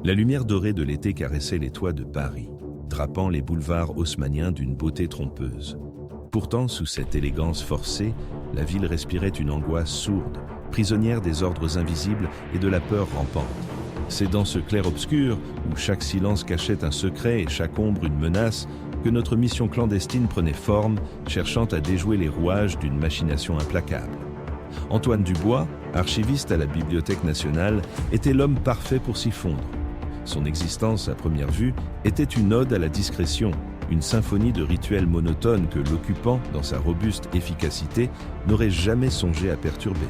La lumière dorée de l'été caressait les toits de Paris, drapant les boulevards haussmanniens d'une beauté trompeuse. Pourtant, sous cette élégance forcée, la ville respirait une angoisse sourde, prisonnière des ordres invisibles et de la peur rampante. C'est dans ce clair-obscur, où chaque silence cachait un secret et chaque ombre une menace, que notre mission clandestine prenait forme, cherchant à déjouer les rouages d'une machination implacable. Antoine Dubois, archiviste à la Bibliothèque nationale, était l'homme parfait pour s'y fondre. Son existence, à première vue, était une ode à la discrétion, une symphonie de rituels monotones que l'occupant, dans sa robuste efficacité, n'aurait jamais songé à perturber.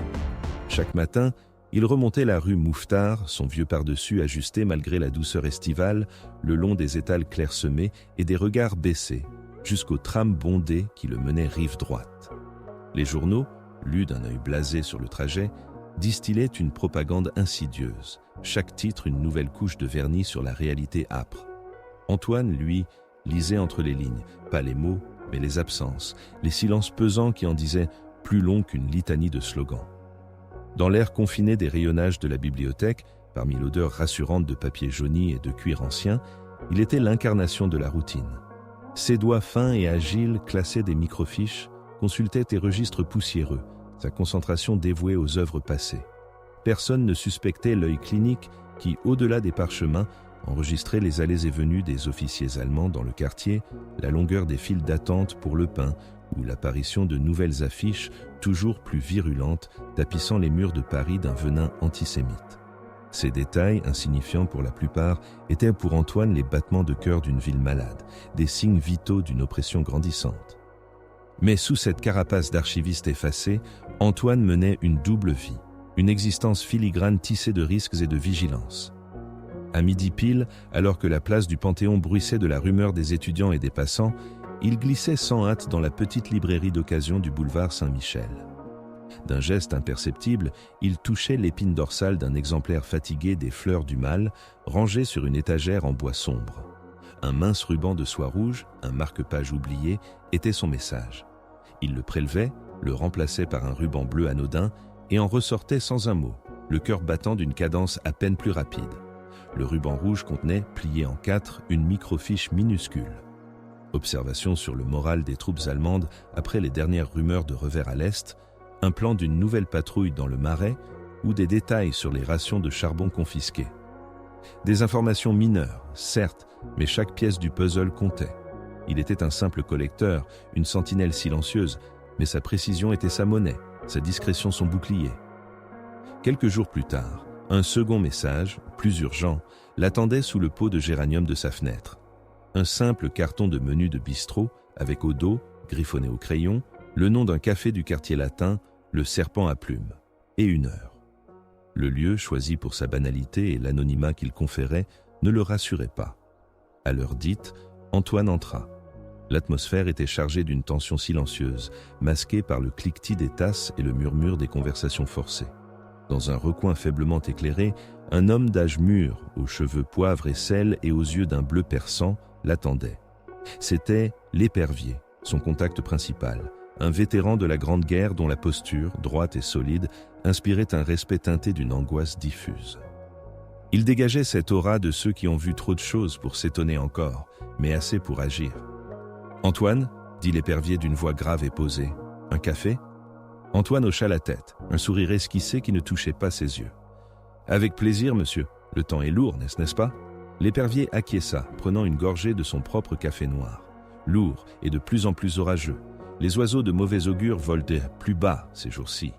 Chaque matin, il remontait la rue Mouffetard, son vieux pardessus ajusté malgré la douceur estivale, le long des étals clairsemés et des regards baissés, jusqu'au tram bondé qui le menait rive droite. Les journaux, lus d'un œil blasé sur le trajet, distillaient une propagande insidieuse, chaque titre une nouvelle couche de vernis sur la réalité âpre. Antoine, lui, lisait entre les lignes, pas les mots, mais les absences, les silences pesants qui en disaient plus long qu'une litanie de slogans. Dans l'air confiné des rayonnages de la bibliothèque, parmi l'odeur rassurante de papier jauni et de cuir ancien, il était l'incarnation de la routine. Ses doigts fins et agiles classaient des microfiches, consultaient des registres poussiéreux, sa concentration dévouée aux œuvres passées. Personne ne suspectait l'œil clinique qui, au-delà des parchemins, enregistrait les allées et venues des officiers allemands dans le quartier, la longueur des files d'attente pour le pain ou l'apparition de nouvelles affiches toujours plus virulentes tapissant les murs de Paris d'un venin antisémite. Ces détails, insignifiants pour la plupart, étaient pour Antoine les battements de cœur d'une ville malade, des signes vitaux d'une oppression grandissante. Mais sous cette carapace d'archiviste effacé, Antoine menait une double vie, une existence filigrane tissée de risques et de vigilance. À midi pile, alors que la place du Panthéon bruissait de la rumeur des étudiants et des passants, il glissait sans hâte dans la petite librairie d'occasion du boulevard Saint-Michel. D'un geste imperceptible, il touchait l'épine dorsale d'un exemplaire fatigué des Fleurs du Mal, rangé sur une étagère en bois sombre. Un mince ruban de soie rouge, un marque-page oublié, était son message. Il le prélevait, le remplaçait par un ruban bleu anodin et en ressortait sans un mot, le cœur battant d'une cadence à peine plus rapide. Le ruban rouge contenait, plié en 4, une microfiche minuscule. Observation sur le moral des troupes allemandes après les dernières rumeurs de revers à l'Est, un plan d'une nouvelle patrouille dans le Marais ou des détails sur les rations de charbon confisquées. Des informations mineures, certes, mais chaque pièce du puzzle comptait. Il était un simple collecteur, une sentinelle silencieuse, mais sa précision était sa monnaie, sa discrétion son bouclier. Quelques jours plus tard, un second message, plus urgent, l'attendait sous le pot de géranium de sa fenêtre. Un simple carton de menu de bistrot, avec au dos, griffonné au crayon, le nom d'un café du quartier latin, le Serpent à plumes, et une heure. Le lieu, choisi pour sa banalité et l'anonymat qu'il conférait, ne le rassurait pas. À l'heure dite, Antoine entra. L'atmosphère était chargée d'une tension silencieuse, masquée par le cliquetis des tasses et le murmure des conversations forcées. Dans un recoin faiblement éclairé, un homme d'âge mûr, aux cheveux poivre et sel et aux yeux d'un bleu perçant, l'attendait. C'était l'épervier, son contact principal, un vétéran de la Grande Guerre dont la posture, droite et solide, inspirait un respect teinté d'une angoisse diffuse. Il dégageait cette aura de ceux qui ont vu trop de choses pour s'étonner encore, mais assez pour agir. « Antoine » dit l'épervier d'une voix grave et posée. « Un café ?» Antoine hocha la tête, un sourire esquissé qui ne touchait pas ses yeux. « Avec plaisir, monsieur. Le temps est lourd, n'est-ce pas ?» L'épervier acquiesça, prenant une gorgée de son propre café noir. Lourd et de plus en plus orageux. Les oiseaux de mauvais augure volent plus bas ces jours-ci.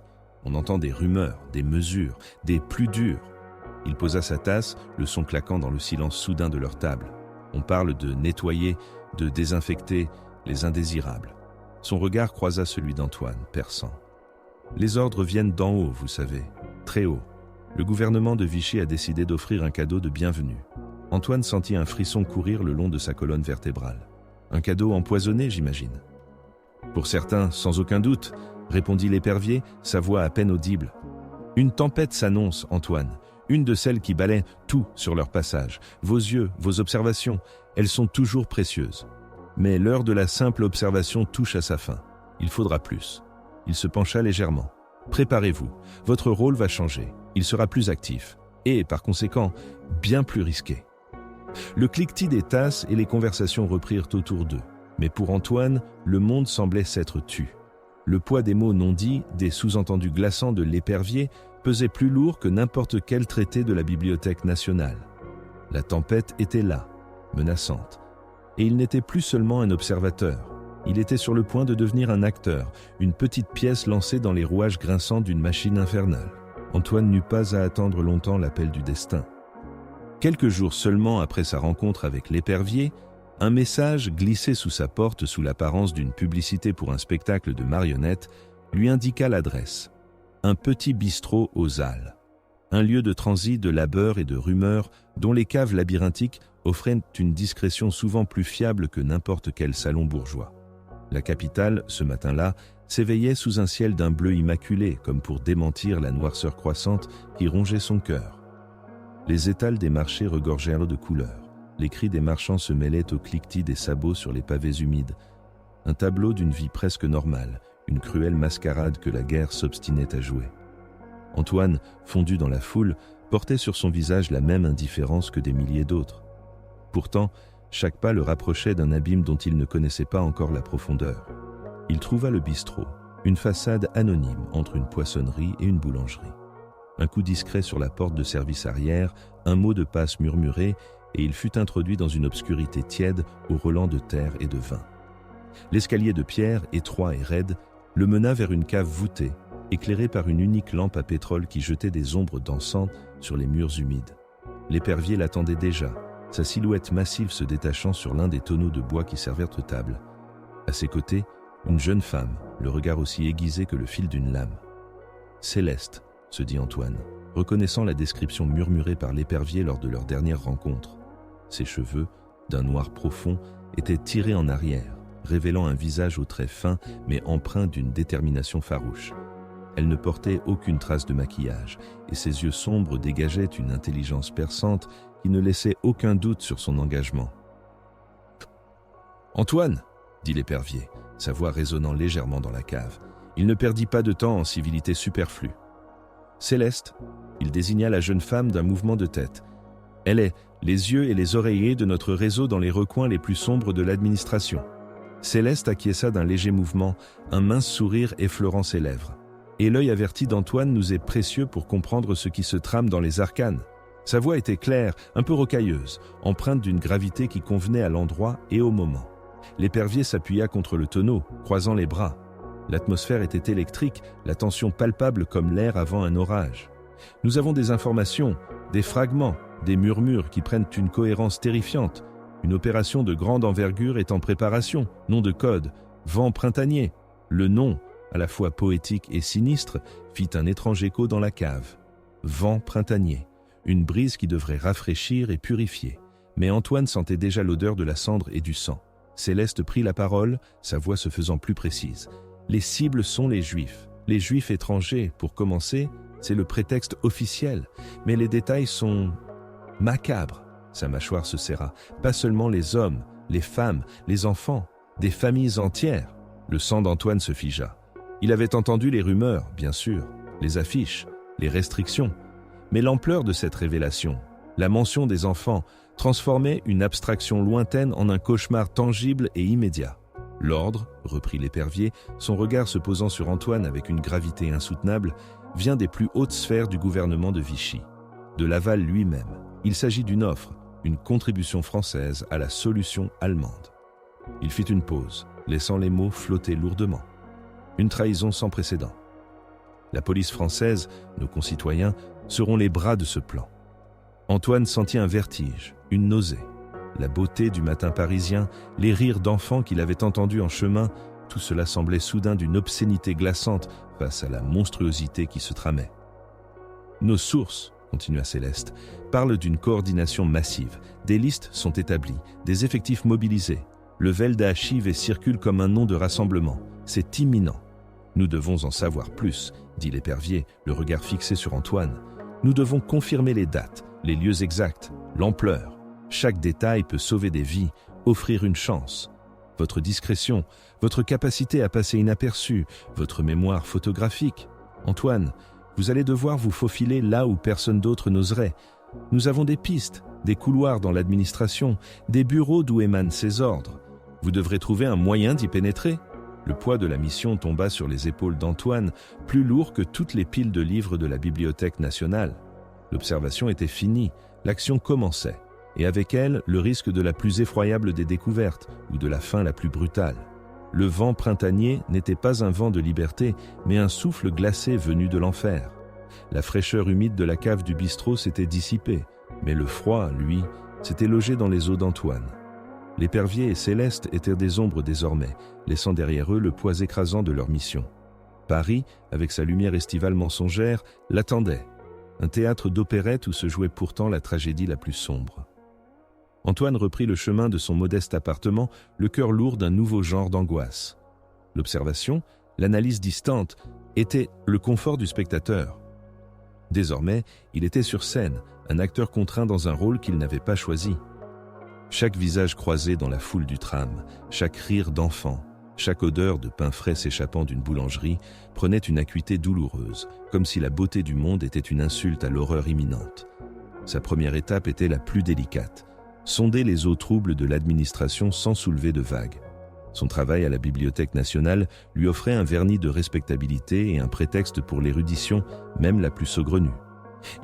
On entend des rumeurs, des mesures, des plus durs. Il posa sa tasse, le son claquant dans le silence soudain de leur table. On parle de nettoyer, de désinfecter les indésirables. Son regard croisa celui d'Antoine, perçant. Les ordres viennent d'en haut, vous savez, très haut. Le gouvernement de Vichy a décidé d'offrir un cadeau de bienvenue. Antoine sentit un frisson courir le long de sa colonne vertébrale. Un cadeau empoisonné, j'imagine. Pour certains, sans aucun doute, répondit l'épervier, sa voix à peine audible. Une tempête s'annonce, Antoine, une de celles qui balaient tout sur leur passage. Vos yeux, vos observations, elles sont toujours précieuses. Mais l'heure de la simple observation touche à sa fin. Il faudra plus. Il se pencha légèrement. Préparez-vous, votre rôle va changer. Il sera plus actif. et, par conséquent, bien plus risqué. Le cliquetis des tasses et les conversations reprirent autour d'eux. Mais pour Antoine, le monde semblait s'être tu. Le poids des mots non dits, des sous-entendus glaçants de l'épervier, pesait plus lourd que n'importe quel traité de la Bibliothèque nationale. La tempête était là, menaçante. Et il n'était plus seulement un observateur. Il était sur le point de devenir un acteur, une petite pièce lancée dans les rouages grinçants d'une machine infernale. Antoine n'eut pas à attendre longtemps l'appel du destin. Quelques jours seulement après sa rencontre avec l'épervier, un message glissé sous sa porte sous l'apparence d'une publicité pour un spectacle de marionnettes lui indiqua l'adresse. Un petit bistrot aux Halles. Un lieu de transit de labeur et de rumeurs dont les caves labyrinthiques offraient une discrétion souvent plus fiable que n'importe quel salon bourgeois. La capitale, ce matin-là, s'éveillait sous un ciel d'un bleu immaculé, comme pour démentir la noirceur croissante qui rongeait son cœur. Les étals des marchés regorgèrent de couleurs. Les cris des marchands se mêlaient au cliquetis des sabots sur les pavés humides. Un tableau d'une vie presque normale, une cruelle mascarade que la guerre s'obstinait à jouer. Antoine, fondu dans la foule, portait sur son visage la même indifférence que des milliers d'autres. Pourtant, chaque pas le rapprochait d'un abîme dont il ne connaissait pas encore la profondeur. Il trouva le bistrot, une façade anonyme entre une poissonnerie et une boulangerie. Un coup discret sur la porte de service arrière, un mot de passe murmuré, et il fut introduit dans une obscurité tiède au relent de terre et de vin. L'escalier de pierre, étroit et raide, le mena vers une cave voûtée, éclairée par une unique lampe à pétrole qui jetait des ombres dansantes sur les murs humides. L'épervier l'attendait déjà, sa silhouette massive se détachant sur l'un des tonneaux de bois qui servaient de table. À ses côtés, une jeune femme, le regard aussi aiguisé que le fil d'une lame. « Céleste », se dit Antoine, reconnaissant la description murmurée par l'épervier lors de leur dernière rencontre. Ses cheveux, d'un noir profond, étaient tirés en arrière, révélant un visage aux traits fins mais empreint d'une détermination farouche. Elle ne portait aucune trace de maquillage, et ses yeux sombres dégageaient une intelligence perçante qui ne laissait aucun doute sur son engagement. « Antoine !» dit l'épervier, sa voix résonnant légèrement dans la cave. Il ne perdit pas de temps en civilités superflues. « Céleste !» il désigna la jeune femme d'un mouvement de tête. « Elle est les yeux et les oreillers de notre réseau dans les recoins les plus sombres de l'administration. » Céleste acquiesça d'un léger mouvement, un mince sourire effleurant ses lèvres. Et l'œil averti d'Antoine nous est précieux pour comprendre ce qui se trame dans les arcanes. Sa voix était claire, un peu rocailleuse, empreinte d'une gravité qui convenait à l'endroit et au moment. L'épervier s'appuya contre le tonneau, croisant les bras. L'atmosphère était électrique, la tension palpable comme l'air avant un orage. Nous avons des informations, des fragments, des murmures qui prennent une cohérence terrifiante. Une opération de grande envergure est en préparation, nom de code, vent printanier. Le nom, à la fois poétique et sinistre, fit un étrange écho dans la cave. Vent printanier, une brise qui devrait rafraîchir et purifier. Mais Antoine sentait déjà l'odeur de la cendre et du sang. Céleste prit la parole, sa voix se faisant plus précise. Les cibles sont les Juifs étrangers, pour commencer, c'est le prétexte officiel, mais les détails sont macabres. Sa mâchoire se serra. Pas seulement les hommes, les femmes, les enfants, des familles entières. Le sang d'Antoine se figea. Il avait entendu les rumeurs, bien sûr, les affiches, les restrictions. Mais l'ampleur de cette révélation, la mention des enfants, transformait une abstraction lointaine en un cauchemar tangible et immédiat. L'ordre, reprit l'épervier, son regard se posant sur Antoine avec une gravité insoutenable, vient des plus hautes sphères du gouvernement de Vichy. De Laval lui-même. Il s'agit d'une offre, une contribution française à la solution allemande. Il fit une pause, laissant les mots flotter lourdement. Une trahison sans précédent. La police française, nos concitoyens, seront les bras de ce plan. Antoine sentit un vertige, une nausée. La beauté du matin parisien, les rires d'enfants qu'il avait entendus en chemin, tout cela semblait soudain d'une obscénité glaçante face à la monstruosité qui se tramait. Nos sources, continua Céleste, parlent d'une coordination massive. Des listes sont établies, des effectifs mobilisés. Le Velda chive et circule comme un nom de rassemblement. C'est imminent. Nous devons en savoir plus, dit l'épervier, le regard fixé sur Antoine. Nous devons confirmer les dates, les lieux exacts, l'ampleur. Chaque détail peut sauver des vies, offrir une chance. Votre discrétion, votre capacité à passer inaperçu, votre mémoire photographique. Antoine, Vous allez devoir vous faufiler là où personne d'autre n'oserait. Nous avons des pistes, des couloirs dans l'administration, des bureaux d'où émanent ces ordres. Vous devrez trouver un moyen d'y pénétrer. » Le poids de la mission tomba sur les épaules d'Antoine, plus lourd que toutes les piles de livres de la Bibliothèque nationale. L'observation était finie, l'action commençait, et avec elle, le risque de la plus effroyable des découvertes, ou de la fin la plus brutale. Le vent printanier n'était pas un vent de liberté, mais un souffle glacé venu de l'enfer. La fraîcheur humide de la cave du bistrot s'était dissipée, mais le froid, lui, s'était logé dans les os d'Antoine. L'épervier et Céleste étaient des ombres désormais, laissant derrière eux le poids écrasant de leur mission. Paris, avec sa lumière estivale mensongère, l'attendait. Un théâtre d'opérette où se jouait pourtant la tragédie la plus sombre. Antoine reprit le chemin de son modeste appartement, le cœur lourd d'un nouveau genre d'angoisse. L'observation, l'analyse distante, était le confort du spectateur. Désormais, il était sur scène, un acteur contraint dans un rôle qu'il n'avait pas choisi. Chaque visage croisé dans la foule du tram, chaque rire d'enfant, chaque odeur de pain frais s'échappant d'une boulangerie prenait une acuité douloureuse, comme si la beauté du monde était une insulte à l'horreur imminente. Sa première étape était la plus délicate, sonder les eaux troubles de l'administration sans soulever de vagues. Son travail à la Bibliothèque nationale lui offrait un vernis de respectabilité et un prétexte pour l'érudition, même la plus saugrenue.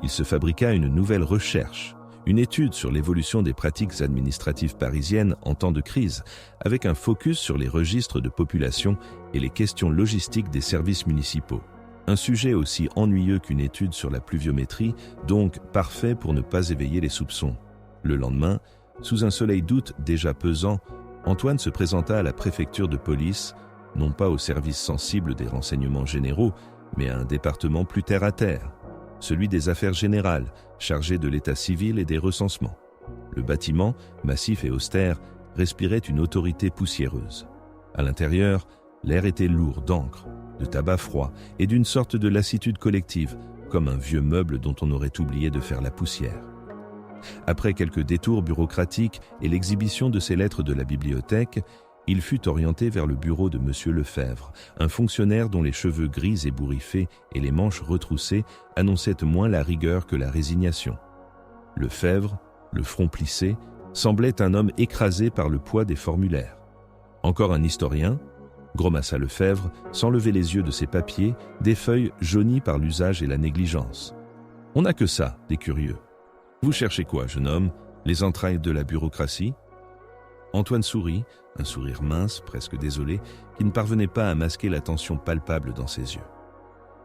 Il se fabriqua une nouvelle recherche, une étude sur l'évolution des pratiques administratives parisiennes en temps de crise, avec un focus sur les registres de population et les questions logistiques des services municipaux. Un sujet aussi ennuyeux qu'une étude sur la pluviométrie, donc parfait pour ne pas éveiller les soupçons. Le lendemain, sous un soleil d'août déjà pesant, Antoine se présenta à la préfecture de police, non pas au service sensible des renseignements généraux, mais à un département plus terre-à-terre, celui des affaires générales, chargé de l'état civil et des recensements. Le bâtiment, massif et austère, respirait une autorité poussiéreuse. À l'intérieur, l'air était lourd d'encre, de tabac froid et d'une sorte de lassitude collective, comme un vieux meuble dont on aurait oublié de faire la poussière. Après quelques détours bureaucratiques et l'exhibition de ses lettres de la bibliothèque, il fut orienté vers le bureau de M. Lefebvre, un fonctionnaire dont les cheveux gris ébouriffés et les manches retroussées annonçaient moins la rigueur que la résignation. Lefebvre, le front plissé, semblait un homme écrasé par le poids des formulaires. Encore un historien, gromassa Lefebvre, sans lever les yeux de ses papiers, des feuilles jaunies par l'usage et la négligence. On n'a que ça, des curieux. Vous cherchez quoi, jeune homme? Les entrailles de la bureaucratie? Antoine sourit, un sourire mince, presque désolé, qui ne parvenait pas à masquer la tension palpable dans ses yeux.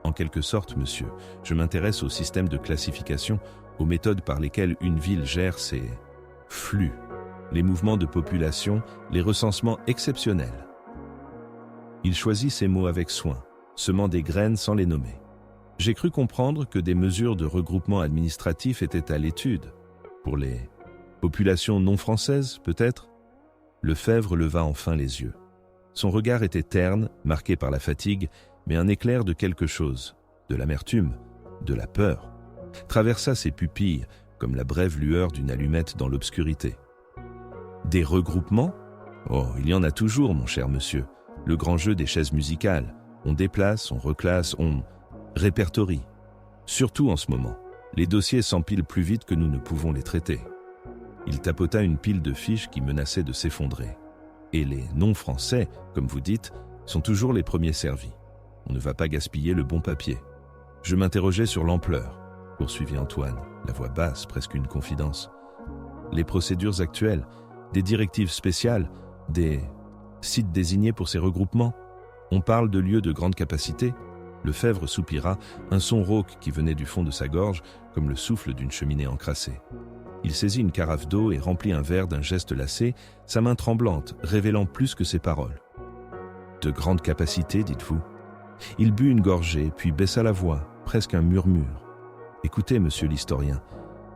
En quelque sorte, monsieur, je m'intéresse au système de classification, aux méthodes par lesquelles une ville gère ses flux, les mouvements de population, les recensements exceptionnels. Il choisit ses mots avec soin, semant des graines sans les nommer. J'ai cru comprendre que des mesures de regroupement administratif étaient à l'étude. Pour les populations non françaises, peut-être? Lefebvre leva enfin les yeux. Son regard était terne, marqué par la fatigue, mais un éclair de quelque chose, de l'amertume, de la peur, traversa ses pupilles comme la brève lueur d'une allumette dans l'obscurité. Des regroupements? Oh, il y en a toujours, mon cher monsieur. Le grand jeu des chaises musicales. On déplace, on reclasse, on répertorie. Surtout en ce moment. Les dossiers s'empilent plus vite que nous ne pouvons les traiter. Il tapota une pile de fiches qui menaçaient de s'effondrer. Et les non-français, comme vous dites, sont toujours les premiers servis. On ne va pas gaspiller le bon papier. Je m'interrogeais sur l'ampleur, poursuivit Antoine, la voix basse, presque une confidence. Les procédures actuelles, des directives spéciales, des sites désignés pour ces regroupements. On parle de lieux de grande capacité. Lefebvre soupira, un son rauque qui venait du fond de sa gorge, comme le souffle d'une cheminée encrassée. Il saisit une carafe d'eau et remplit un verre d'un geste lassé, sa main tremblante, révélant plus que ses paroles. De grande capacité, dites-vous? Il but une gorgée, puis baissa la voix, presque un murmure. Écoutez, monsieur l'historien,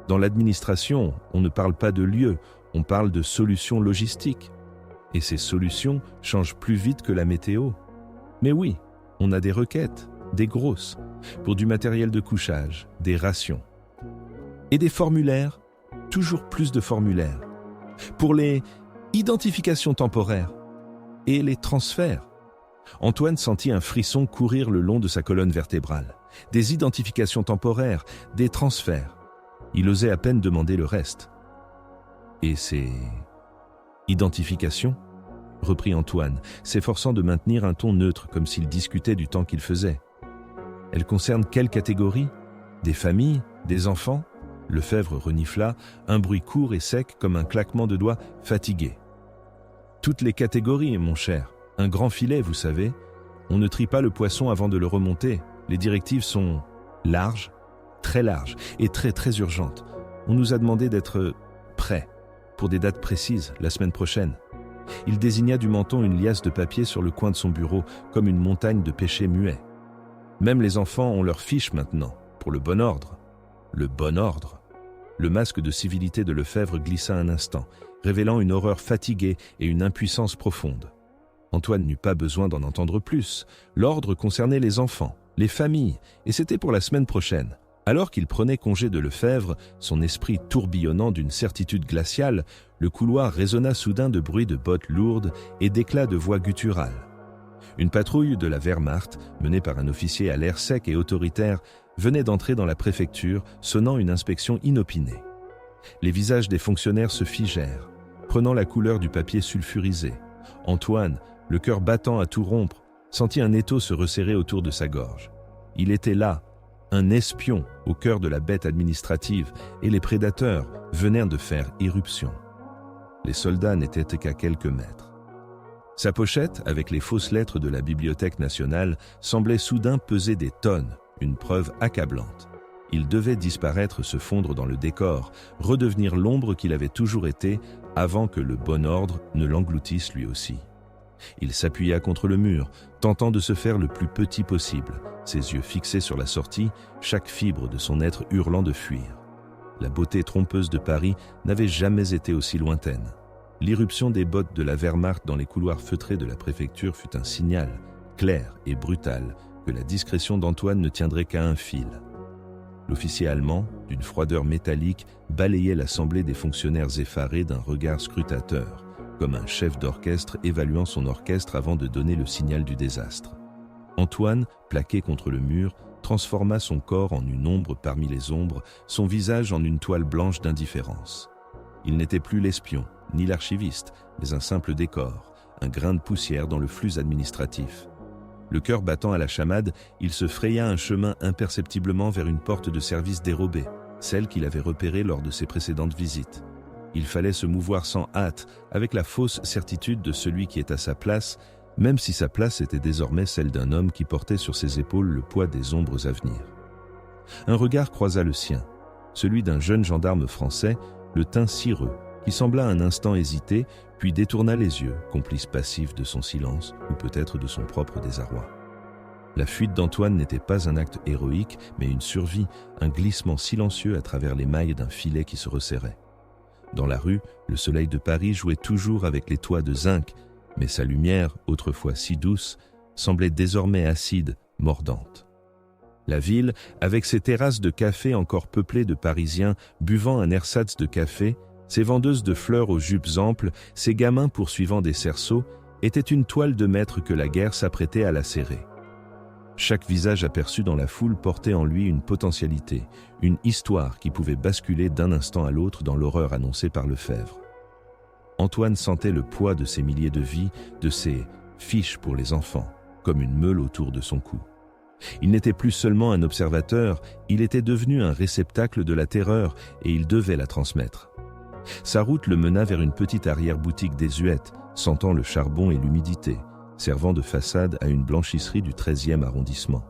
dans l'administration, on ne parle pas de lieu, on parle de solutions logistiques. Et ces solutions changent plus vite que la météo. Mais oui, on a des requêtes, des grosses, pour du matériel de couchage, des rations. Et des formulaires, toujours plus de formulaires, pour les identifications temporaires et les transferts. Antoine sentit un frisson courir le long de sa colonne vertébrale. Des identifications temporaires, des transferts. Il osait à peine demander le reste. « Et ces identifications ?» reprit Antoine, s'efforçant de maintenir un ton neutre comme s'il discutait du temps qu'il faisait. « Elles concernent quelle catégorie ? Des familles ? Des enfants ?» Lefebvre renifla, un bruit court et sec comme un claquement de doigts fatigué. « Toutes les catégories, mon cher. Un grand filet, vous savez. On ne trie pas le poisson avant de le remonter. Les directives sont larges, très larges et très très urgentes. On nous a demandé d'être prêts pour des dates précises la semaine prochaine. » Il désigna du menton une liasse de papier sur le coin de son bureau, comme une montagne de péchés muets. Même les enfants ont leur fiche maintenant, pour le bon ordre. Le bon ordre. Le masque de civilité de Lefebvre glissa un instant, révélant une horreur fatiguée et une impuissance profonde. Antoine n'eut pas besoin d'en entendre plus. L'ordre concernait les enfants, les familles, et c'était pour la semaine prochaine. Alors qu'il prenait congé de Lefebvre, son esprit tourbillonnant d'une certitude glaciale, le couloir résonna soudain de bruits de bottes lourdes et d'éclats de voix gutturales. Une patrouille de la Wehrmacht, menée par un officier à l'air sec et autoritaire, venait d'entrer dans la préfecture, sonnant une inspection inopinée. Les visages des fonctionnaires se figèrent, prenant la couleur du papier sulfurisé. Antoine, le cœur battant à tout rompre, sentit un étau se resserrer autour de sa gorge. Il était là, un espion au cœur de la bête administrative, et les prédateurs venaient de faire irruption. Les soldats n'étaient qu'à quelques mètres. Sa pochette, avec les fausses lettres de la Bibliothèque nationale, semblait soudain peser des tonnes, une preuve accablante. Il devait disparaître, se fondre dans le décor, redevenir l'ombre qu'il avait toujours été, avant que le bon ordre ne l'engloutisse lui aussi. Il s'appuya contre le mur, tentant de se faire le plus petit possible, ses yeux fixés sur la sortie, chaque fibre de son être hurlant de fuir. La beauté trompeuse de Paris n'avait jamais été aussi lointaine. L'irruption des bottes de la Wehrmacht dans les couloirs feutrés de la préfecture fut un signal, clair et brutal, que la discrétion d'Antoine ne tiendrait qu'à un fil. L'officier allemand, d'une froideur métallique, balayait l'assemblée des fonctionnaires effarés d'un regard scrutateur, comme un chef d'orchestre évaluant son orchestre avant de donner le signal du désastre. Antoine, plaqué contre le mur, transforma son corps en une ombre parmi les ombres, son visage en une toile blanche d'indifférence. Il n'était plus l'espion, ni l'archiviste, mais un simple décor, un grain de poussière dans le flux administratif. Le cœur battant à la chamade, il se fraya un chemin imperceptiblement vers une porte de service dérobée, celle qu'il avait repérée lors de ses précédentes visites. Il fallait se mouvoir sans hâte, avec la fausse certitude de celui qui est à sa place, même si sa place était désormais celle d'un homme qui portait sur ses épaules le poids des ombres à venir. Un regard croisa le sien, celui d'un jeune gendarme français, le teint cireux, qui sembla un instant hésiter, puis détourna les yeux, complice passif de son silence ou peut-être de son propre désarroi. La fuite d'Antoine n'était pas un acte héroïque, mais une survie, un glissement silencieux à travers les mailles d'un filet qui se resserrait. Dans la rue, le soleil de Paris jouait toujours avec les toits de zinc, mais sa lumière, autrefois si douce, semblait désormais acide, mordante. La ville, avec ses terrasses de café encore peuplées de Parisiens buvant un ersatz de café, ses vendeuses de fleurs aux jupes amples, ses gamins poursuivant des cerceaux, était une toile de maître que la guerre s'apprêtait à lacérer. Chaque visage aperçu dans la foule portait en lui une potentialité, une histoire qui pouvait basculer d'un instant à l'autre dans l'horreur annoncée par Lefebvre. Antoine sentait le poids de ces milliers de vies, de ces fiches pour les enfants, comme une meule autour de son cou. Il n'était plus seulement un observateur, il était devenu un réceptacle de la terreur et il devait la transmettre. Sa route le mena vers une petite arrière-boutique désuète, sentant le charbon et l'humidité, servant de façade à une blanchisserie du 13e arrondissement.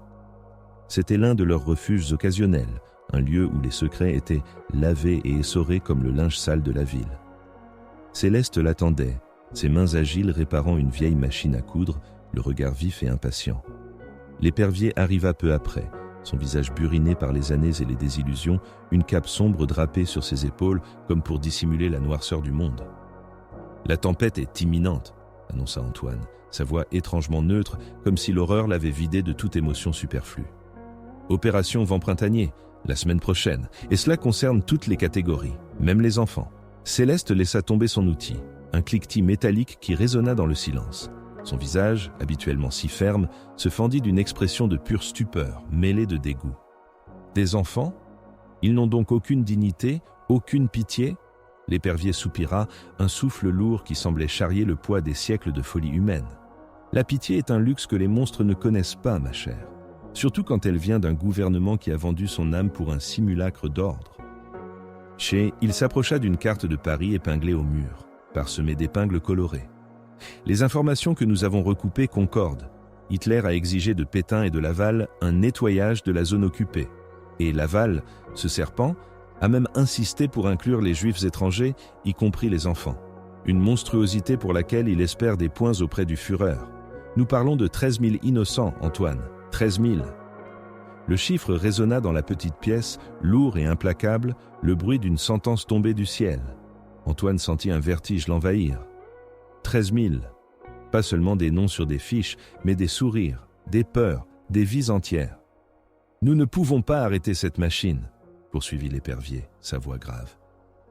C'était l'un de leurs refuges occasionnels, un lieu où les secrets étaient lavés et essorés comme le linge sale de la ville. Céleste l'attendait, ses mains agiles réparant une vieille machine à coudre, le regard vif et impatient. L'épervier arriva peu après, son visage buriné par les années et les désillusions, une cape sombre drapée sur ses épaules comme pour dissimuler la noirceur du monde. « La tempête est imminente », annonça Antoine, sa voix étrangement neutre, comme si l'horreur l'avait vidé de toute émotion superflue. « Opération Vent printanier, la semaine prochaine, et cela concerne toutes les catégories, même les enfants. » Céleste laissa tomber son outil, un cliquetis métallique qui résonna dans le silence. Son visage, habituellement si ferme, se fendit d'une expression de pure stupeur, mêlée de dégoût. Des enfants? Ils n'ont donc aucune dignité, aucune pitié? L'épervier soupira, un souffle lourd qui semblait charrier le poids des siècles de folie humaine. La pitié est un luxe que les monstres ne connaissent pas, ma chère. Surtout quand elle vient d'un gouvernement qui a vendu son âme pour un simulacre d'ordre. Il s'approcha d'une carte de Paris épinglée au mur, parsemée d'épingles colorées. Les informations que nous avons recoupées concordent. Hitler a exigé de Pétain et de Laval un nettoyage de la zone occupée. Et Laval, ce serpent, a même insisté pour inclure les juifs étrangers, y compris les enfants. Une monstruosité pour laquelle il espère des points auprès du Führer. Nous parlons de 13 000 innocents, Antoine. 13 000. Le chiffre résonna dans la petite pièce, lourd et implacable, le bruit d'une sentence tombée du ciel. Antoine sentit un vertige l'envahir. 13 000. Pas seulement des noms sur des fiches, mais des sourires, des peurs, des vies entières. Nous ne pouvons pas arrêter cette machine, poursuivit l'épervier, sa voix grave.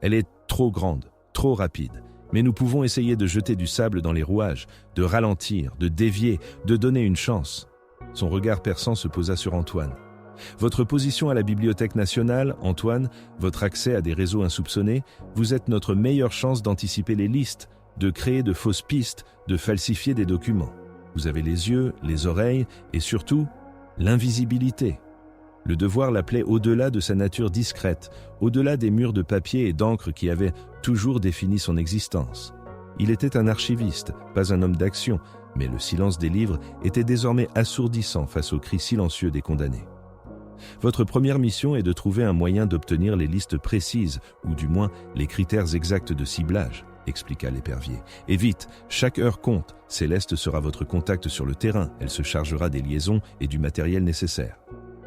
Elle est trop grande, trop rapide, mais nous pouvons essayer de jeter du sable dans les rouages, de ralentir, de dévier, de donner une chance. Son regard perçant se posa sur Antoine. Votre position à la Bibliothèque nationale, Antoine, votre accès à des réseaux insoupçonnés, vous êtes notre meilleure chance d'anticiper les listes, de créer de fausses pistes, de falsifier des documents. Vous avez les yeux, les oreilles et surtout, l'invisibilité. Le devoir l'appelait au-delà de sa nature discrète, au-delà des murs de papier et d'encre qui avaient toujours défini son existence. Il était un archiviste, pas un homme d'action, mais le silence des livres était désormais assourdissant face aux cris silencieux des condamnés. Votre première mission est de trouver un moyen d'obtenir les listes précises, ou du moins les critères exacts de ciblage, expliqua l'épervier. Et vite, chaque heure compte, Céleste sera votre contact sur le terrain, elle se chargera des liaisons et du matériel nécessaire.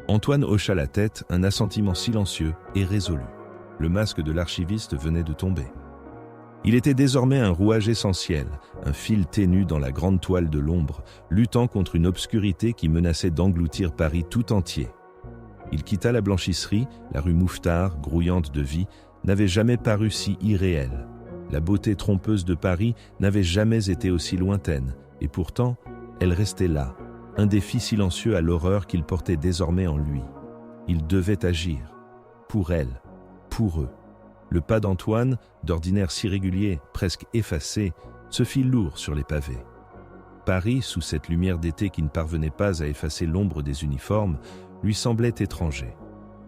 Antoine hocha la tête, un assentiment silencieux et résolu. Le masque de l'archiviste venait de tomber. Il était désormais un rouage essentiel, un fil ténu dans la grande toile de l'ombre, luttant contre une obscurité qui menaçait d'engloutir Paris tout entier. Il quitta la blanchisserie, la rue Mouffetard, grouillante de vie, n'avait jamais paru si irréelle. La beauté trompeuse de Paris n'avait jamais été aussi lointaine, et pourtant, elle restait là, un défi silencieux à l'horreur qu'il portait désormais en lui. Il devait agir, pour elle, pour eux. Le pas d'Antoine, d'ordinaire si régulier, presque effacé, se fit lourd sur les pavés. Paris, sous cette lumière d'été qui ne parvenait pas à effacer l'ombre des uniformes, lui semblait étranger.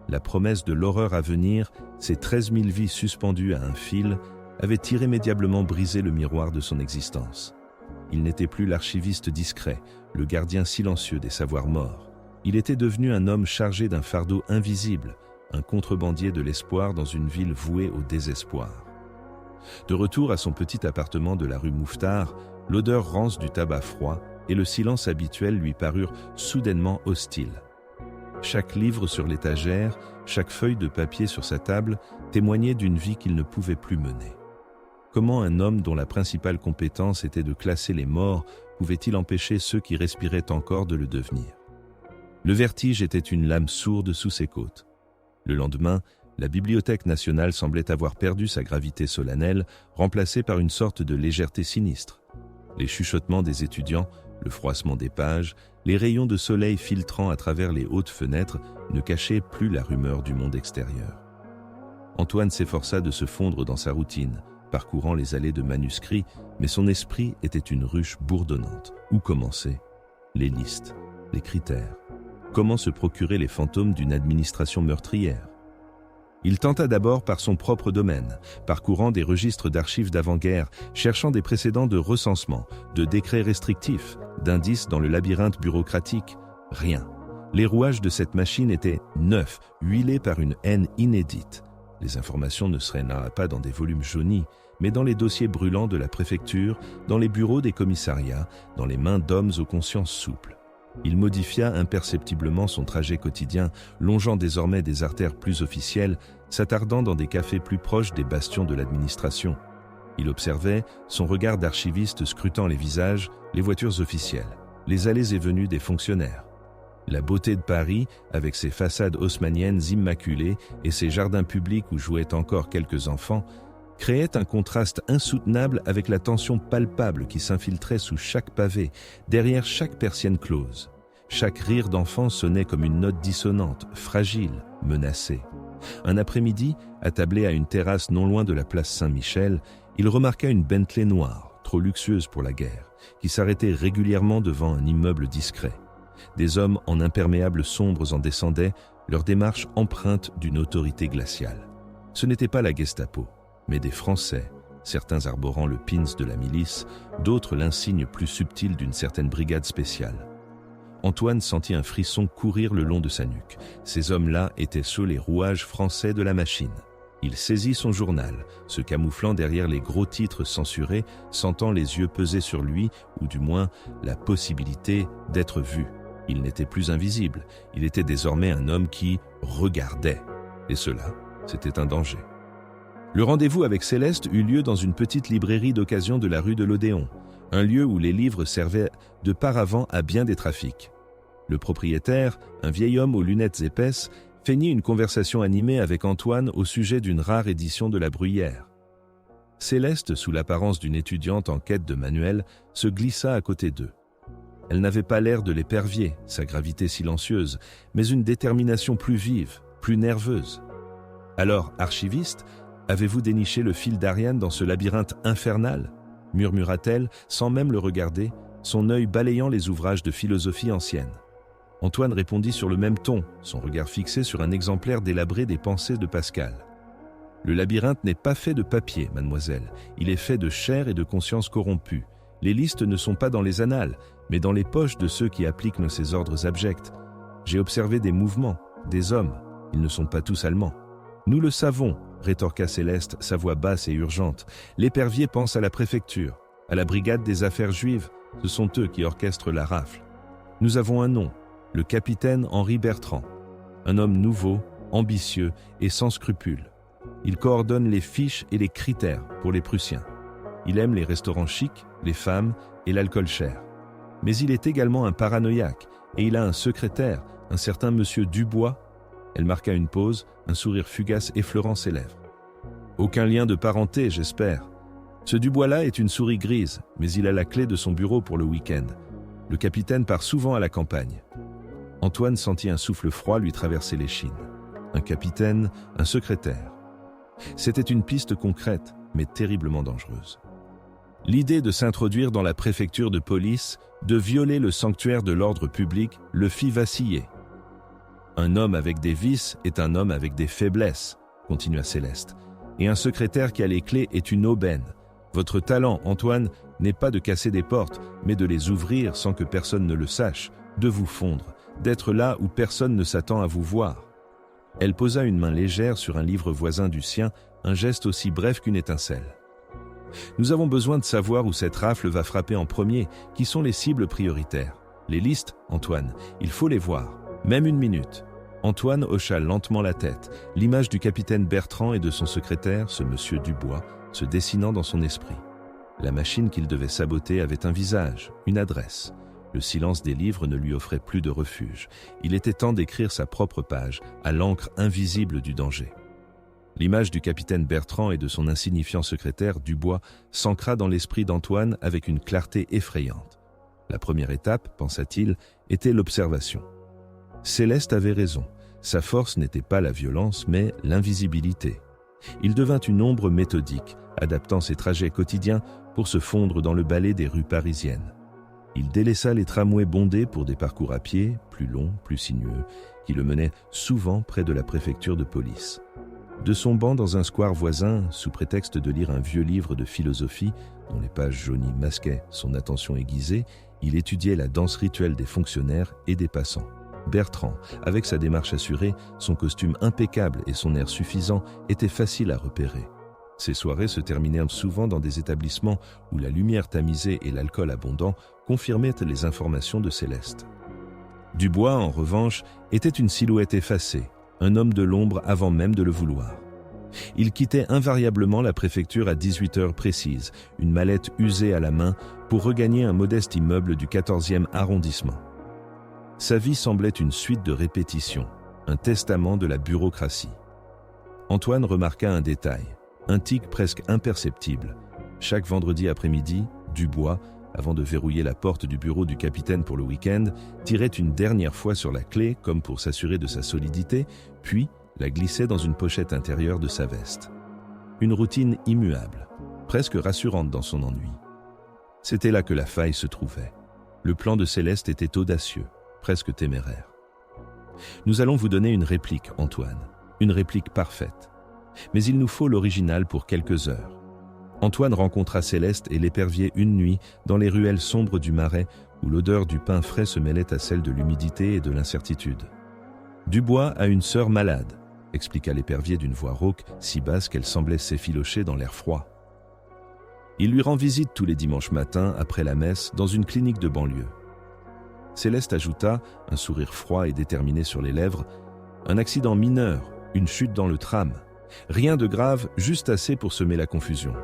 La promesse de l'horreur à venir, ces 13 000 vies suspendues à un fil, avait irrémédiablement brisé le miroir de son existence. Il n'était plus l'archiviste discret, le gardien silencieux des savoirs morts. Il était devenu un homme chargé d'un fardeau invisible, un contrebandier de l'espoir dans une ville vouée au désespoir. De retour à son petit appartement de la rue Mouffetard, l'odeur rance du tabac froid et le silence habituel lui parurent soudainement hostiles. Chaque livre sur l'étagère, chaque feuille de papier sur sa table témoignait d'une vie qu'il ne pouvait plus mener. Comment un homme dont la principale compétence était de classer les morts pouvait-il empêcher ceux qui respiraient encore de le devenir? Le vertige était une lame sourde sous ses côtes. Le lendemain, la Bibliothèque nationale semblait avoir perdu sa gravité solennelle, remplacée par une sorte de légèreté sinistre. Les chuchotements des étudiants, le froissement des pages, les rayons de soleil filtrant à travers les hautes fenêtres ne cachaient plus la rumeur du monde extérieur. Antoine s'efforça de se fondre dans sa routine, parcourant les allées de manuscrits, mais son esprit était une ruche bourdonnante. Où commencer? Les listes, les critères. Comment se procurer les fantômes d'une administration meurtrière? Il tenta d'abord par son propre domaine, parcourant des registres d'archives d'avant-guerre, cherchant des précédents de recensement, de décrets restrictifs, d'indices dans le labyrinthe bureaucratique. Rien. Les rouages de cette machine étaient neufs, huilés par une haine inédite. Les informations ne seraient là pas dans des volumes jaunis, mais dans les dossiers brûlants de la préfecture, dans les bureaux des commissariats, dans les mains d'hommes aux consciences souples. Il modifia imperceptiblement son trajet quotidien, longeant désormais des artères plus officielles, s'attardant dans des cafés plus proches des bastions de l'administration. Il observait, son regard d'archiviste scrutant les visages, les voitures officielles, les allées et venues des fonctionnaires. La beauté de Paris, avec ses façades haussmanniennes immaculées et ses jardins publics où jouaient encore quelques enfants, créait un contraste insoutenable avec la tension palpable qui s'infiltrait sous chaque pavé, derrière chaque persienne close. Chaque rire d'enfant sonnait comme une note dissonante, fragile, menacée. Un après-midi, attablé à une terrasse non loin de la place Saint-Michel, il remarqua une Bentley noire, trop luxueuse pour la guerre, qui s'arrêtait régulièrement devant un immeuble discret. Des hommes en imperméables sombres en descendaient, leur démarche empreinte d'une autorité glaciale. Ce n'était pas la Gestapo, mais des Français, certains arborant le pins de la milice, d'autres l'insigne plus subtil d'une certaine brigade spéciale. Antoine sentit un frisson courir le long de sa nuque. Ces hommes-là étaient sous les rouages français de la machine. Il saisit son journal, se camouflant derrière les gros titres censurés, sentant les yeux peser sur lui, ou du moins la possibilité d'être vu. Il n'était plus invisible, il était désormais un homme qui regardait. Et cela, c'était un danger. Le rendez-vous avec Céleste eut lieu dans une petite librairie d'occasion de la rue de l'Odéon, un lieu où les livres servaient de paravent à bien des trafics. Le propriétaire, un vieil homme aux lunettes épaisses, feignit une conversation animée avec Antoine au sujet d'une rare édition de La Bruyère. Céleste, sous l'apparence d'une étudiante en quête de manuel, se glissa à côté d'eux. Elle n'avait pas l'air de l'épervier, sa gravité silencieuse, mais une détermination plus vive, plus nerveuse. « Alors, archiviste, avez-vous déniché le fil d'Ariane dans ce labyrinthe infernal ?» murmura-t-elle, sans même le regarder, son œil balayant les ouvrages de philosophie ancienne. Antoine répondit sur le même ton, son regard fixé sur un exemplaire délabré des Pensées de Pascal. « Le labyrinthe n'est pas fait de papier, mademoiselle. Il est fait de chair et de conscience corrompue. Les listes ne sont pas dans les annales, mais dans les poches de ceux qui appliquent ces ordres abjects. J'ai observé des mouvements, des hommes. Ils ne sont pas tous allemands. »« Nous le savons, » rétorqua Céleste, sa voix basse et urgente. « L'épervier pense à la préfecture, à la brigade des affaires juives. Ce sont eux qui orchestrent la rafle. Nous avons un nom, le capitaine Henri Bertrand. Un homme nouveau, ambitieux et sans scrupules. Il coordonne les fiches et les critères pour les Prussiens. Il aime les restaurants chics, les femmes et l'alcool cher. Mais il est également un paranoïaque et il a un secrétaire, un certain monsieur Dubois. » Elle marqua une pause, un sourire fugace effleurant ses lèvres. « Aucun lien de parenté, j'espère. Ce Dubois-là est une souris grise, mais il a la clé de son bureau pour le week-end. Le capitaine part souvent à la campagne. » Antoine sentit un souffle froid lui traverser l'échine. Un capitaine, un secrétaire. C'était une piste concrète, mais terriblement dangereuse. L'idée de s'introduire dans la préfecture de police, de violer le sanctuaire de l'ordre public, le fit vaciller. Un homme avec des vices est un homme avec des faiblesses, continua Céleste. Et un secrétaire qui a les clés est une aubaine. Votre talent, Antoine, n'est pas de casser des portes, mais de les ouvrir sans que personne ne le sache, de vous fondre, d'être là où personne ne s'attend à vous voir. Elle posa une main légère sur un livre voisin du sien, un geste aussi bref qu'une étincelle. Nous avons besoin de savoir où cette rafle va frapper en premier, qui sont les cibles prioritaires. Les listes, Antoine, il faut les voir. Même une minute. Antoine hocha lentement la tête, l'image du capitaine Bertrand et de son secrétaire, ce monsieur Dubois, se dessinant dans son esprit. La machine qu'il devait saboter avait un visage, une adresse. Le silence des livres ne lui offrait plus de refuge. Il était temps d'écrire sa propre page, à l'encre invisible du danger. L'image du capitaine Bertrand et de son insignifiant secrétaire, Dubois, s'ancra dans l'esprit d'Antoine avec une clarté effrayante. La première étape, pensa-t-il, était l'observation. Céleste avait raison. Sa force n'était pas la violence, mais l'invisibilité. Il devint une ombre méthodique, adaptant ses trajets quotidiens pour se fondre dans le balai des rues parisiennes. Il délaissa les tramways bondés pour des parcours à pied, plus longs, plus sinueux, qui le menaient souvent près de la préfecture de police. De son banc dans un square voisin, sous prétexte de lire un vieux livre de philosophie, dont les pages jaunies masquaient son attention aiguisée, il étudiait la danse rituelle des fonctionnaires et des passants. Bertrand, avec sa démarche assurée, son costume impeccable et son air suffisant, était facile à repérer. Ces soirées se terminaient souvent dans des établissements où la lumière tamisée et l'alcool abondant confirmaient les informations de Céleste. Dubois, en revanche, était une silhouette effacée, un homme de l'ombre avant même de le vouloir. Il quittait invariablement la préfecture à 18 heures précises, une mallette usée à la main, pour regagner un modeste immeuble du 14e arrondissement. Sa vie semblait une suite de répétitions, un testament de la bureaucratie. Antoine remarqua un détail, un tic presque imperceptible. Chaque vendredi après-midi, Dubois, avant de verrouiller la porte du bureau du capitaine pour le week-end, tirait une dernière fois sur la clé comme pour s'assurer de sa solidité, puis la glissait dans une pochette intérieure de sa veste. Une routine immuable, presque rassurante dans son ennui. C'était là que la faille se trouvait. Le plan de Céleste était audacieux, presque téméraire. Nous allons vous donner une réplique, Antoine, une réplique parfaite. Mais il nous faut l'original pour quelques heures. Antoine rencontra Céleste et l'épervier une nuit dans les ruelles sombres du Marais où l'odeur du pain frais se mêlait à celle de l'humidité et de l'incertitude. Dubois a une sœur malade, expliqua l'épervier d'une voix rauque, si basse qu'elle semblait s'effilocher dans l'air froid. Il lui rend visite tous les dimanches matins après la messe dans une clinique de banlieue. Céleste ajouta, un sourire froid et déterminé sur les lèvres, « Un accident mineur, une chute dans le tram. Rien de grave, juste assez pour semer la confusion.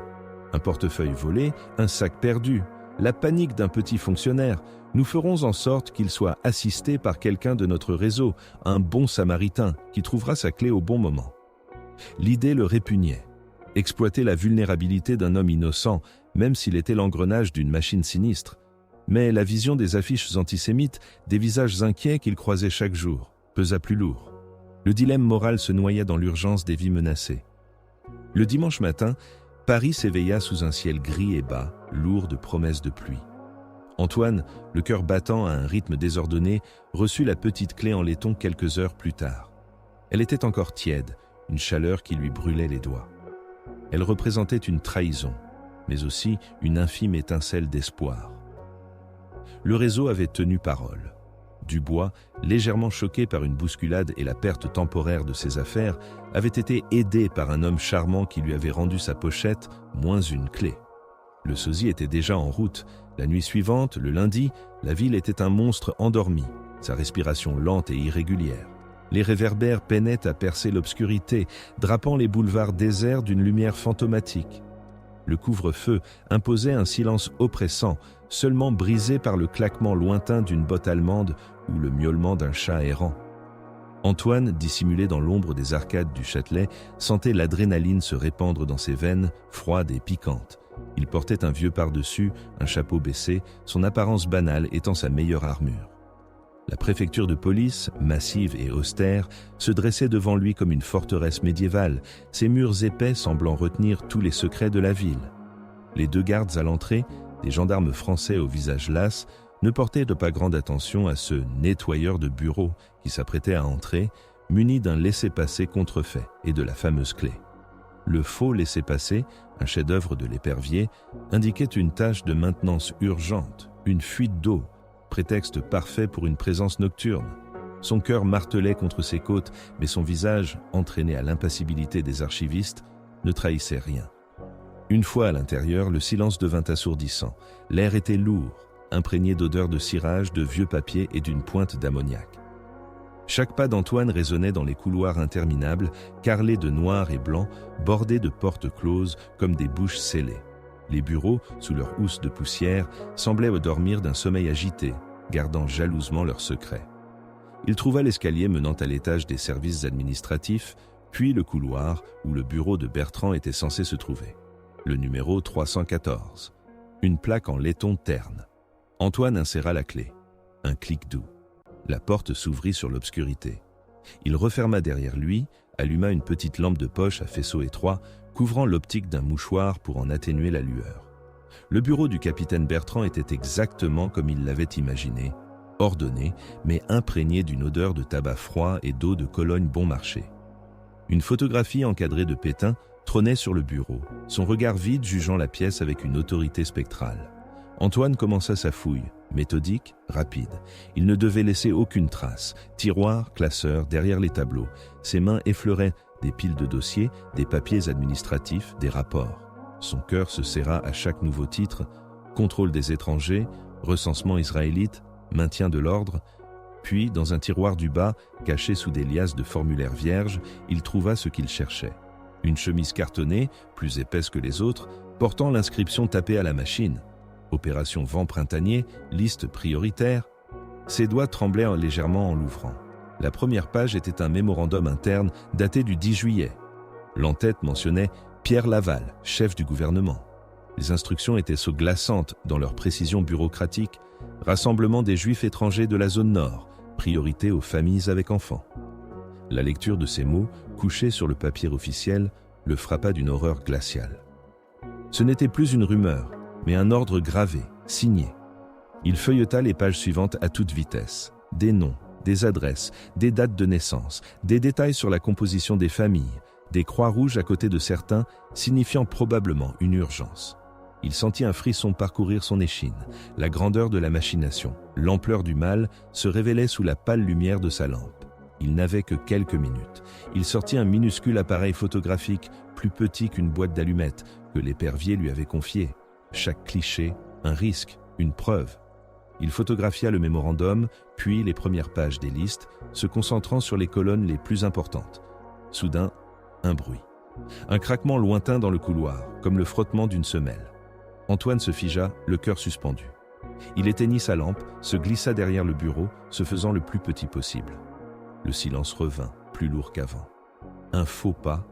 Un portefeuille volé, un sac perdu, la panique d'un petit fonctionnaire. Nous ferons en sorte qu'il soit assisté par quelqu'un de notre réseau, un bon samaritain, qui trouvera sa clé au bon moment. » L'idée le répugnait. Exploiter la vulnérabilité d'un homme innocent, même s'il était l'engrenage d'une machine sinistre. Mais la vision des affiches antisémites, des visages inquiets qu'il croisait chaque jour, pesa plus lourd. Le dilemme moral se noyait dans l'urgence des vies menacées. Le dimanche matin, Paris s'éveilla sous un ciel gris et bas, lourd de promesses de pluie. Antoine, le cœur battant à un rythme désordonné, reçut la petite clé en laiton quelques heures plus tard. Elle était encore tiède, une chaleur qui lui brûlait les doigts. Elle représentait une trahison, mais aussi une infime étincelle d'espoir. Le réseau avait tenu parole. Dubois, légèrement choqué par une bousculade et la perte temporaire de ses affaires, avait été aidé par un homme charmant qui lui avait rendu sa pochette, moins une clé. Le sosie était déjà en route. La nuit suivante, le lundi, la ville était un monstre endormi, sa respiration lente et irrégulière. Les réverbères peinaient à percer l'obscurité, drapant les boulevards déserts d'une lumière fantomatique. Le couvre-feu imposait un silence oppressant, seulement brisé par le claquement lointain d'une botte allemande ou le miaulement d'un chat errant. Antoine, dissimulé dans l'ombre des arcades du Châtelet, sentait l'adrénaline se répandre dans ses veines, froide et piquante. Il portait un vieux pardessus, un chapeau baissé, son apparence banale étant sa meilleure armure. La préfecture de police, massive et austère, se dressait devant lui comme une forteresse médiévale, ses murs épais semblant retenir tous les secrets de la ville. Les deux gardes à l'entrée, des gendarmes français au visage las, ne portaient de pas grande attention à ce nettoyeur de bureau qui s'apprêtait à entrer, muni d'un laissez-passer contrefait et de la fameuse clé. Le faux laissez-passer, un chef-d'œuvre de l'épervier, indiquait une tâche de maintenance urgente, une fuite d'eau, prétexte parfait pour une présence nocturne. Son cœur martelait contre ses côtes, mais son visage, entraîné à l'impassibilité des archivistes, ne trahissait rien. Une fois à l'intérieur, le silence devint assourdissant. L'air était lourd, imprégné d'odeurs de cirage, de vieux papier et d'une pointe d'ammoniac. Chaque pas d'Antoine résonnait dans les couloirs interminables, carrelés de noir et blanc, bordés de portes closes comme des bouches scellées. Les bureaux, sous leur housse de poussière, semblaient dormir d'un sommeil agité, gardant jalousement leurs secrets. Il trouva l'escalier menant à l'étage des services administratifs, puis le couloir où le bureau de Bertrand était censé se trouver. Le numéro 314. Une plaque en laiton terne. Antoine inséra la clé. Un clic doux. La porte s'ouvrit sur l'obscurité. Il referma derrière lui, alluma une petite lampe de poche à faisceau étroit, couvrant l'optique d'un mouchoir pour en atténuer la lueur. Le bureau du capitaine Bertrand était exactement comme il l'avait imaginé, ordonné, mais imprégné d'une odeur de tabac froid et d'eau de Cologne bon marché. Une photographie encadrée de Pétain trônait sur le bureau, son regard vide jugeant la pièce avec une autorité spectrale. Antoine commença sa fouille, méthodique, rapide. Il ne devait laisser aucune trace. Tiroir, classeur, derrière les tableaux. Ses mains effleuraient des piles de dossiers, des papiers administratifs, des rapports. Son cœur se serra à chaque nouveau titre. Contrôle des étrangers, recensement israélite, maintien de l'ordre. Puis, dans un tiroir du bas, caché sous des liasses de formulaires vierges, il trouva ce qu'il cherchait. Une chemise cartonnée, plus épaisse que les autres, portant l'inscription tapée à la machine. Opération vent printanier, liste prioritaire. Ses doigts tremblaient légèrement en l'ouvrant. La première page était un mémorandum interne daté du 10 juillet. L'en-tête mentionnait « Pierre Laval, chef du gouvernement. Les instructions étaient glaçantes dans leur précision bureaucratique. Rassemblement des Juifs étrangers de la zone nord, priorité aux familles avec enfants. La lecture de ces mots, couchés sur le papier officiel, le frappa d'une horreur glaciale. Ce n'était plus une rumeur, mais un ordre gravé, signé. Il feuilleta les pages suivantes à toute vitesse. Des noms, des adresses, des dates de naissance, des détails sur la composition des familles, des croix rouges à côté de certains, signifiant probablement une urgence. Il sentit un frisson parcourir son échine. La grandeur de la machination, l'ampleur du mal se révélait sous la pâle lumière de sa lampe. Il n'avait que quelques minutes. Il sortit un minuscule appareil photographique, plus petit qu'une boîte d'allumettes, que l'épervier lui avait confié. Chaque cliché, un risque, une preuve. Il photographia le mémorandum, puis les premières pages des listes, se concentrant sur les colonnes les plus importantes. Soudain, un bruit. Un craquement lointain dans le couloir, comme le frottement d'une semelle. Antoine se figea, le cœur suspendu. Il éteignit sa lampe, se glissa derrière le bureau, se faisant le plus petit possible. Le silence revint, plus lourd qu'avant. Un faux pas,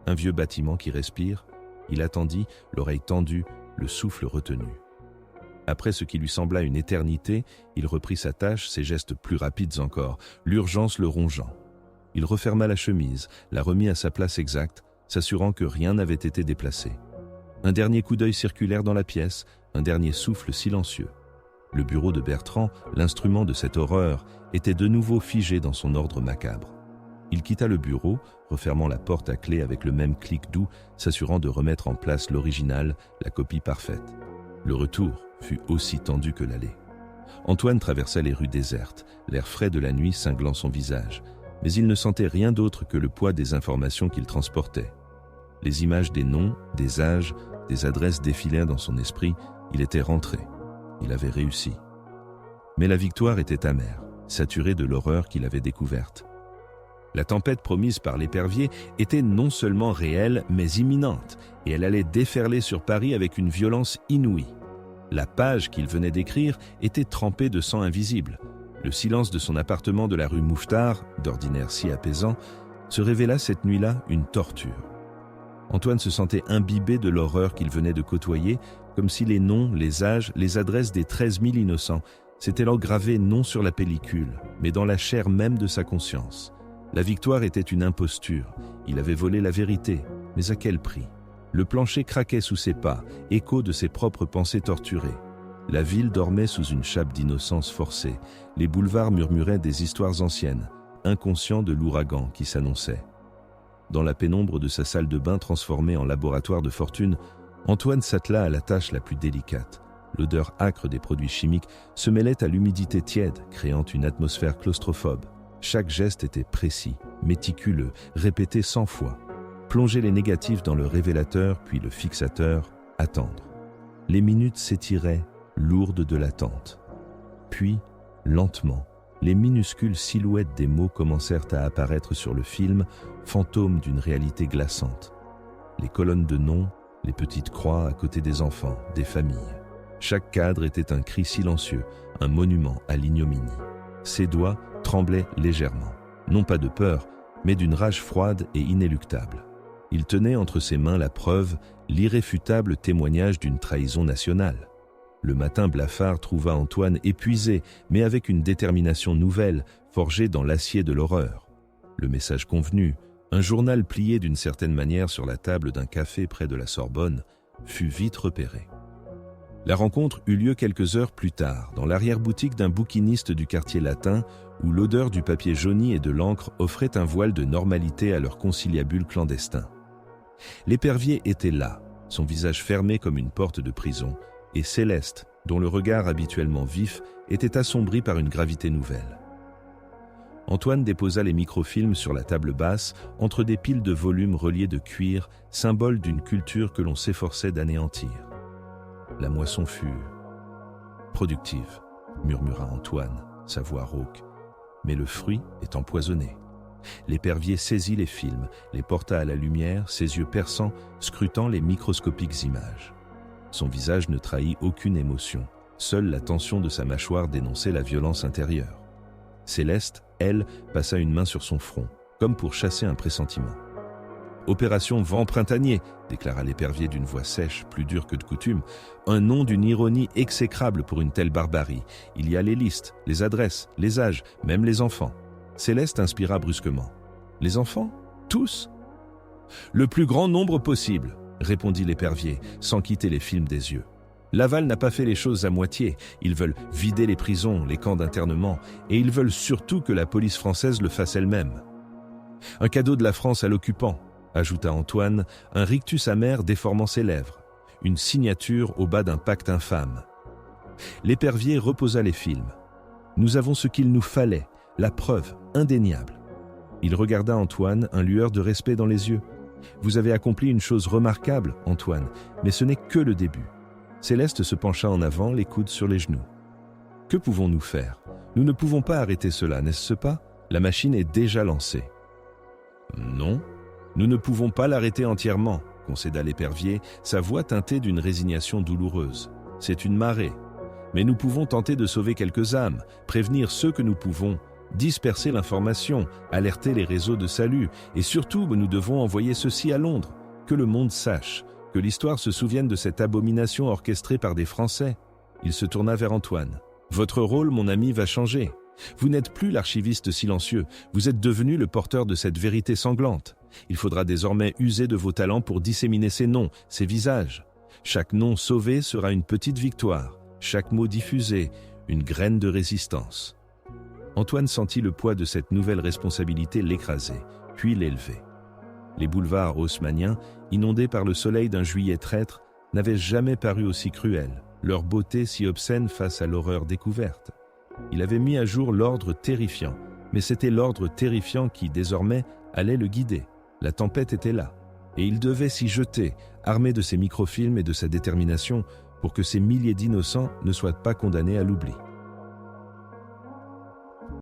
un vieux bâtiment qui respire. Il attendit, l'oreille tendue, le souffle retenu. Après ce qui lui sembla une éternité, il reprit sa tâche, ses gestes plus rapides encore, l'urgence le rongeant. Il referma la chemise, la remit à sa place exacte, s'assurant que rien n'avait été déplacé. Un dernier coup d'œil circulaire dans la pièce, un dernier souffle silencieux. Le bureau de Bertrand, l'instrument de cette horreur, était de nouveau figé dans son ordre macabre. Il quitta le bureau, refermant la porte à clé avec le même clic doux, s'assurant de remettre en place l'original, la copie parfaite. Le retour fut aussi tendu que l'aller. Antoine traversa les rues désertes, l'air frais de la nuit cinglant son visage, mais il ne sentait rien d'autre que le poids des informations qu'il transportait. Les images des noms, des âges, des adresses défilèrent dans son esprit. Il était rentré. Il avait réussi. Mais la victoire était amère, saturée de l'horreur qu'il avait découverte. La tempête promise par l'épervier était non seulement réelle, mais imminente, et elle allait déferler sur Paris avec une violence inouïe. La page qu'il venait d'écrire était trempée de sang invisible. Le silence de son appartement de la rue Mouffetard, d'ordinaire si apaisant, se révéla cette nuit-là une torture. Antoine se sentait imbibé de l'horreur qu'il venait de côtoyer, comme si les noms, les âges, les adresses des 13 000 innocents s'étaient alors gravés non sur la pellicule, mais dans la chair même de sa conscience. La victoire était une imposture. Il avait volé la vérité, mais à quel prix ? Le plancher craquait sous ses pas, écho de ses propres pensées torturées. La ville dormait sous une chape d'innocence forcée. Les boulevards murmuraient des histoires anciennes, inconscients de l'ouragan qui s'annonçait. Dans la pénombre de sa salle de bain transformée en laboratoire de fortune, Antoine s'attela à la tâche la plus délicate. L'odeur âcre des produits chimiques se mêlait à l'humidité tiède, créant une atmosphère claustrophobe. Chaque geste était précis, méticuleux, répété 100 fois. Plonger les négatifs dans le révélateur, puis le fixateur, attendre. Les minutes s'étiraient, lourdes de l'attente. Puis, lentement, les minuscules silhouettes des mots commencèrent à apparaître sur le film, fantômes d'une réalité glaçante. Les colonnes de noms, les petites croix à côté des enfants, des familles. Chaque cadre était un cri silencieux, un monument à l'ignominie. Ses doigts tremblaient légèrement, non pas de peur, mais d'une rage froide et inéluctable. Il tenait entre ses mains la preuve, l'irréfutable témoignage d'une trahison nationale. Le matin blafard trouva Antoine épuisé, mais avec une détermination nouvelle, forgée dans l'acier de l'horreur. Le message convenu, un journal plié d'une certaine manière sur la table d'un café près de la Sorbonne, fut vite repéré. La rencontre eut lieu quelques heures plus tard, dans l'arrière-boutique d'un bouquiniste du quartier latin, où l'odeur du papier jauni et de l'encre offrait un voile de normalité à leur conciliabule clandestin. L'épervier était là, son visage fermé comme une porte de prison, et Céleste, dont le regard habituellement vif, était assombri par une gravité nouvelle. Antoine déposa les microfilms sur la table basse, entre des piles de volumes reliés de cuir, symbole d'une culture que l'on s'efforçait d'anéantir. La moisson fut productive, murmura Antoine, sa voix rauque. Mais le fruit est empoisonné. L'épervier saisit les films, les porta à la lumière, ses yeux perçants, scrutant les microscopiques images. Son visage ne trahit aucune émotion. Seule la tension de sa mâchoire dénonçait la violence intérieure. Céleste, elle, passa une main sur son front, comme pour chasser un pressentiment. Opération Vent printanier, déclara l'épervier d'une voix sèche, plus dure que de coutume, un nom d'une ironie exécrable pour une telle barbarie. Il y a les listes, les adresses, les âges, même les enfants. Céleste inspira brusquement. Les enfants? Tous? Le plus grand nombre possible, répondit l'épervier, sans quitter les films des yeux. Laval n'a pas fait les choses à moitié. Ils veulent vider les prisons, les camps d'internement, et ils veulent surtout que la police française le fasse elle-même. Un cadeau de la France à l'occupant, ajouta Antoine, un rictus amer déformant ses lèvres, une signature au bas d'un pacte infâme. L'épervier reposa les films. Nous avons ce qu'il nous fallait, la preuve indéniable. Il regarda Antoine, un lueur de respect dans les yeux. Vous avez accompli une chose remarquable, Antoine, mais ce n'est que le début. Céleste se pencha en avant, les coudes sur les genoux. Que pouvons-nous faire? Nous ne pouvons pas arrêter cela, n'est-ce pas? La machine est déjà lancée. Non. Nous ne pouvons pas l'arrêter entièrement, concéda l'épervier, sa voix teintée d'une résignation douloureuse. C'est une marée. Mais nous pouvons tenter de sauver quelques âmes, prévenir ceux que nous pouvons, disperser l'information, alerter les réseaux de salut, et surtout nous devons envoyer ceci à Londres, que le monde sache, que l'histoire se souvienne de cette abomination orchestrée par des Français. Il se tourna vers Antoine. Votre rôle, mon ami, va changer. Vous n'êtes plus l'archiviste silencieux, vous êtes devenu le porteur de cette vérité sanglante. Il faudra désormais user de vos talents pour disséminer ces noms, ces visages. Chaque nom sauvé sera une petite victoire, chaque mot diffusé, une graine de résistance. Antoine sentit le poids de cette nouvelle responsabilité l'écraser, puis l'élever. Les boulevards haussmanniens, inondés par le soleil d'un juillet traître, n'avaient jamais paru aussi cruels, leur beauté si obscène face à l'horreur découverte. Il avait mis à jour l'ordre terrifiant, mais c'était l'ordre terrifiant qui, désormais, allait le guider. La tempête était là, et il devait s'y jeter, armé de ses microfilms et de sa détermination, pour que ces milliers d'innocents ne soient pas condamnés à l'oubli.